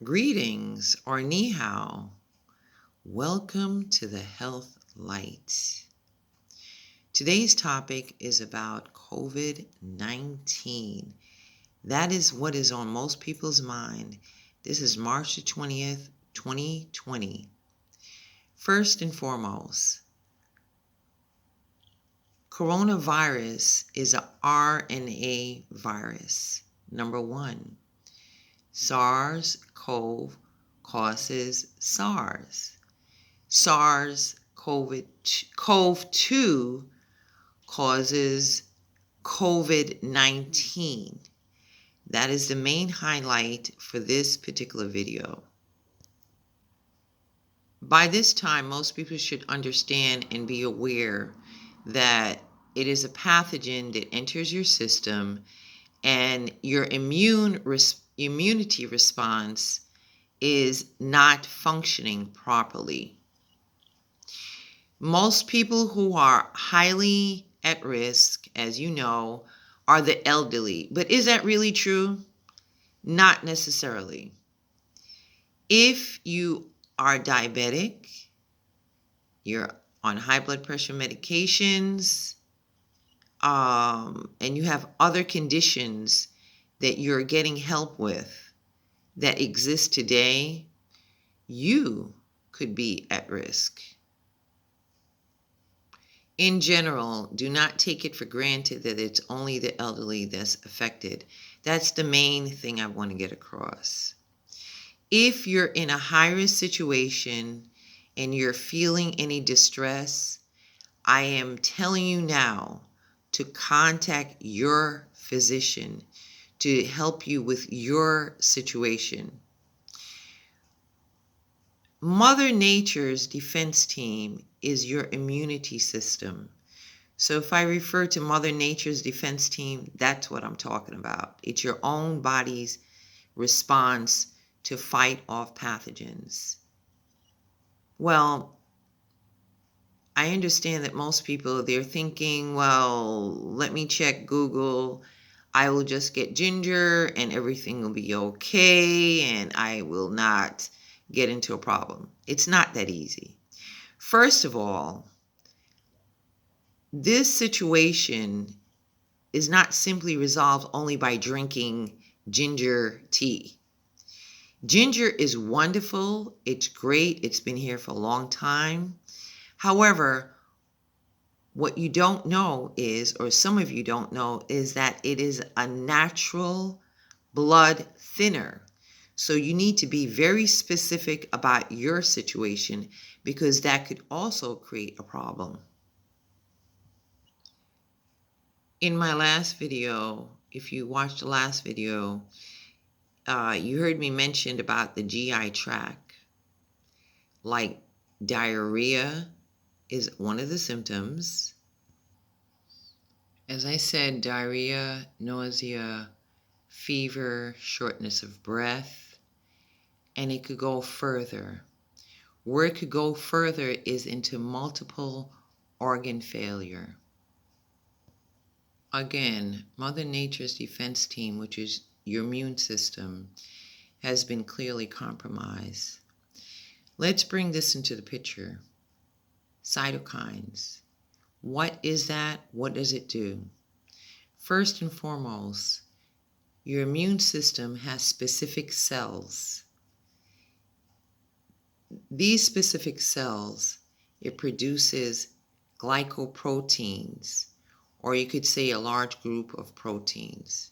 Greetings or ni hao. Welcome to the Health Light. Today's topic is about COVID-19. That is what is on most people's mind. This is March the 20th, 2020. First and foremost, coronavirus is a RNA virus. Number one, SARS-CoV causes SARS. SARS-CoV-2 causes COVID-19. That is the main highlight for this particular video. By this time, most people should understand and be aware that it is a pathogen that enters your system and your immunity response is not functioning properly. Most people who are highly at risk, as you know, are the elderly. But is that really true? Not necessarily. If you are diabetic, you're on high blood pressure medications, and you have other conditions that you're getting help with that exist today, you could be at risk. In general, do not take it for granted that it's only the elderly that's affected. That's the main thing I want to get across. If you're in a high-risk situation and you're feeling any distress, I am telling you now to contact your physician to help you with your situation. Mother Nature's defense team is your immunity system. So if I refer to Mother Nature's defense team, that's what I'm talking about. It's your own body's response to fight off pathogens. Well, I understand that most people, they're thinking, well, let me check Google. I will just get ginger and everything will be okay and I will not get into a problem. It's not that easy. First of all, this situation is not simply resolved only by drinking ginger tea. Ginger is wonderful. It's great. It's been here for a long time. However, what you don't know is, or some of you don't know, is that it is a natural blood thinner. So you need to be very specific about your situation because that could also create a problem. In my last video, if you watched the last video, you heard me mention about the GI tract. Like diarrhea is one of the symptoms. As I said, diarrhea, nausea, fever, shortness of breath, and it could go further. Where it could go further is into multiple organ failure. Again, Mother Nature's defense team, which is your immune system, has been clearly compromised. Let's bring this into the picture. Cytokines. What is that? What does it do? First and foremost, your immune system has specific cells. These specific cells, it produces glycoproteins, or you could say a large group of proteins.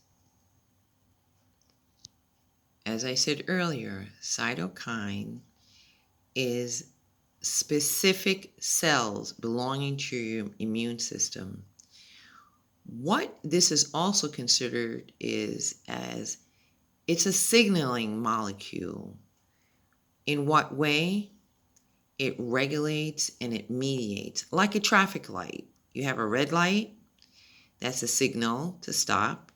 As I said earlier, cytokine is specific cells belonging to your immune system. What this is also considered is as it's a signaling molecule. In what way? It regulates and it mediates, like a traffic light. You have a red light, that's a signal to stop.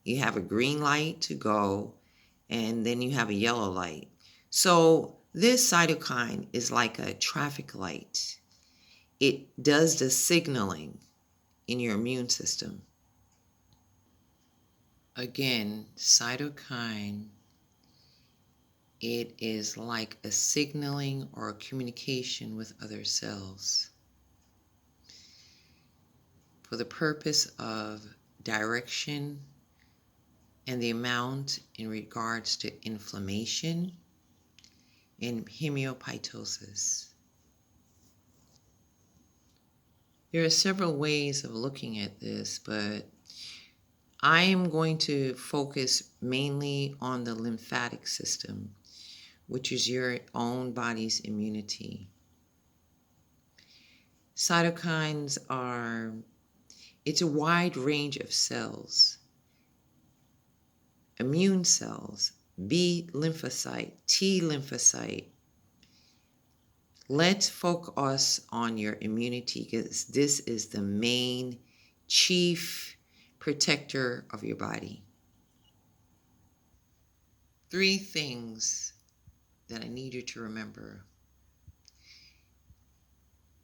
You have a green light to go, and then you have a yellow light. So this cytokine is like a traffic light. It does the signaling in your immune system. Again, cytokine It is like a signaling or a communication with other cells for the purpose of direction and the amount in regards to inflammation and hemoptysis. There are several ways of looking at this, but I am going to focus mainly on the lymphatic system, which is your own body's immunity. Cytokines it's a wide range of cells. Immune cells, B lymphocyte, T lymphocyte. Let's focus on your immunity because this is the main chief protector of your body. 3 things that I need you to remember.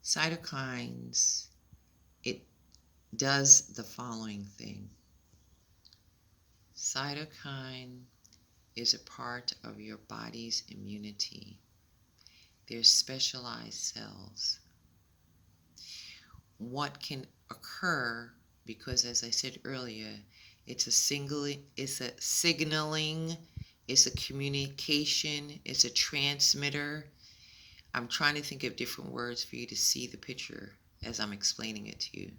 Cytokines, it does the following thing. Cytokine is a part of your body's immunity. They're specialized cells. What can occur, because as I said earlier, it's a signaling, it's a communication, it's a transmitter. I'm trying to think of different words for you to see the picture as I'm explaining it to you.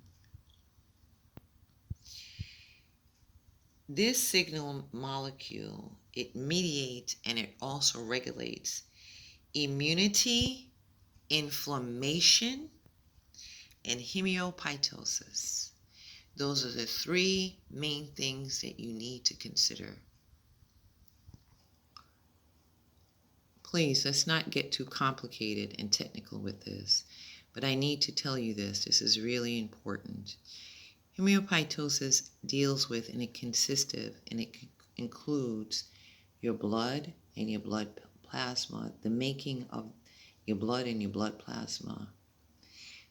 This signal molecule, it mediates and it also regulates immunity, inflammation, and hemoptysis. Those are the 3 main things that you need to consider. Please, let's not get too complicated and technical with this, but I need to tell you this. This is really important. Hemoptysis deals with, and it consists of, and it includes your blood and your blood plasma, the making of your blood and your blood plasma,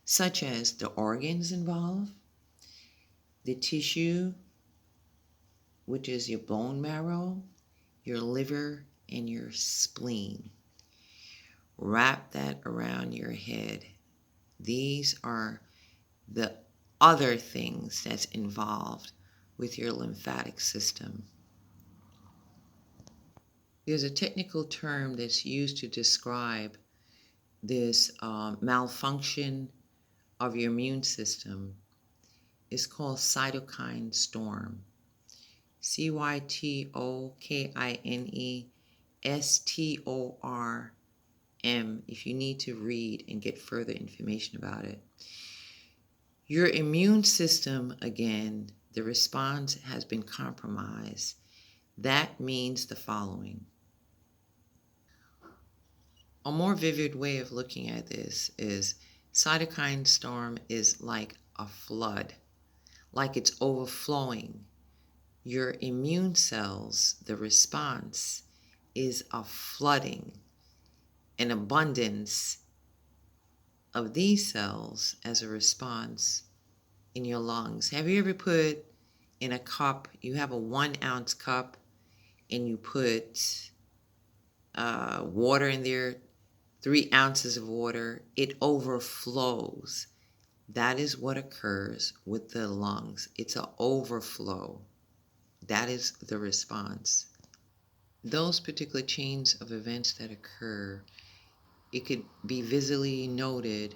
such as the organs involved, the tissue, which is your bone marrow, your liver, and your spleen. Wrap that around your head. These are the other things that's involved with your lymphatic system. There's a technical term that's used to describe this malfunction of your immune system. It's called cytokine storm. CYTOKINESTORM, if you need to read and get further information about it. Your immune system, again, the response has been compromised. That means the following. A more vivid way of looking at this is cytokine storm is like a flood, like it's overflowing. Your immune cells, the response is a flooding, an abundance of these cells as a response in your lungs. Have you ever put in a cup, you have a 1 ounce cup, and you put water in there, 3 ounces of water, it overflows. That is what occurs with the lungs. It's an overflow. That is the response. Those particular chains of events that occur, it could be visually noted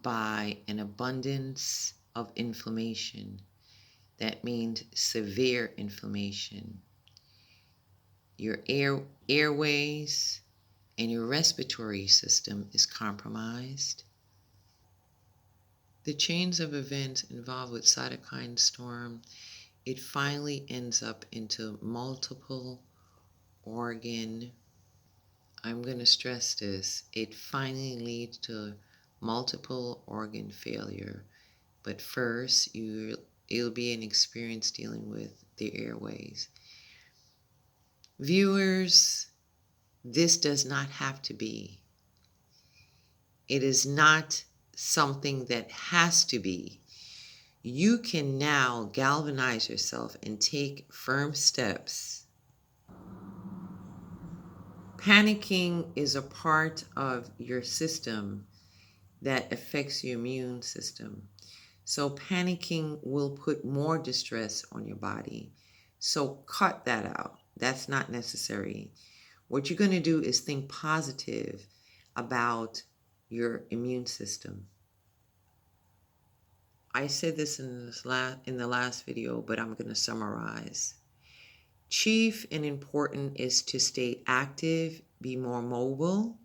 by an abundance of inflammation. That means severe inflammation. Your airways and your respiratory system is compromised. The chains of events involved with cytokine storm, it finally ends up into multiple organ. I'm going to stress this. It finally leads to multiple organ failure. But first, it'll be an experience dealing with the airways. Viewers, this does not have to be. It is not something that has to be. You can now galvanize yourself and take firm steps Panicking is a part of your system that affects your immune system. So panicking will put more distress on your body. So cut that out. That's not necessary. What you're going to do is think positive about your immune system. I said this in the last video, but I'm going to summarize. Chief and important is to stay active, be more mobile.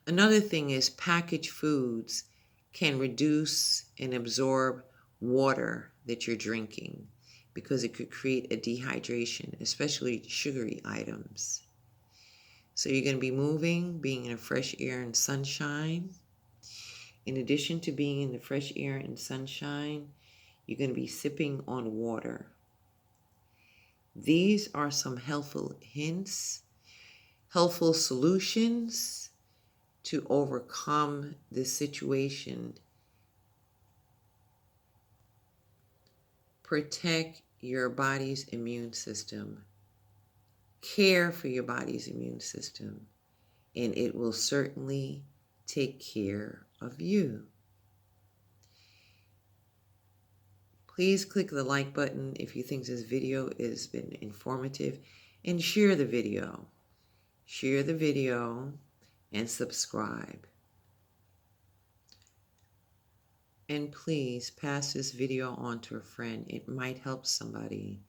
Another thing is packaged foods can reduce and absorb water that you're drinking because it could create a dehydration, especially sugary items. So you're going to be moving, being in the fresh air and sunshine. In addition to being in the fresh air and sunshine, you're going to be sipping on water. These are some helpful hints, helpful solutions to overcome this situation. Protect your body's immune system. Care for your body's immune system, and it will certainly take care of you. Please click the like button if you think this video has been informative, and share the video. Share the video and subscribe. And please pass this video on to a friend. It might help somebody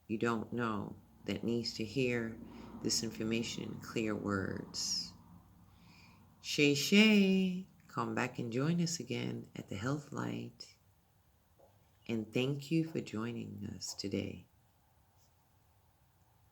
you don't know that needs to hear this information in clear words. Shay, come back and join us again at the Health Light. And thank you for joining us today.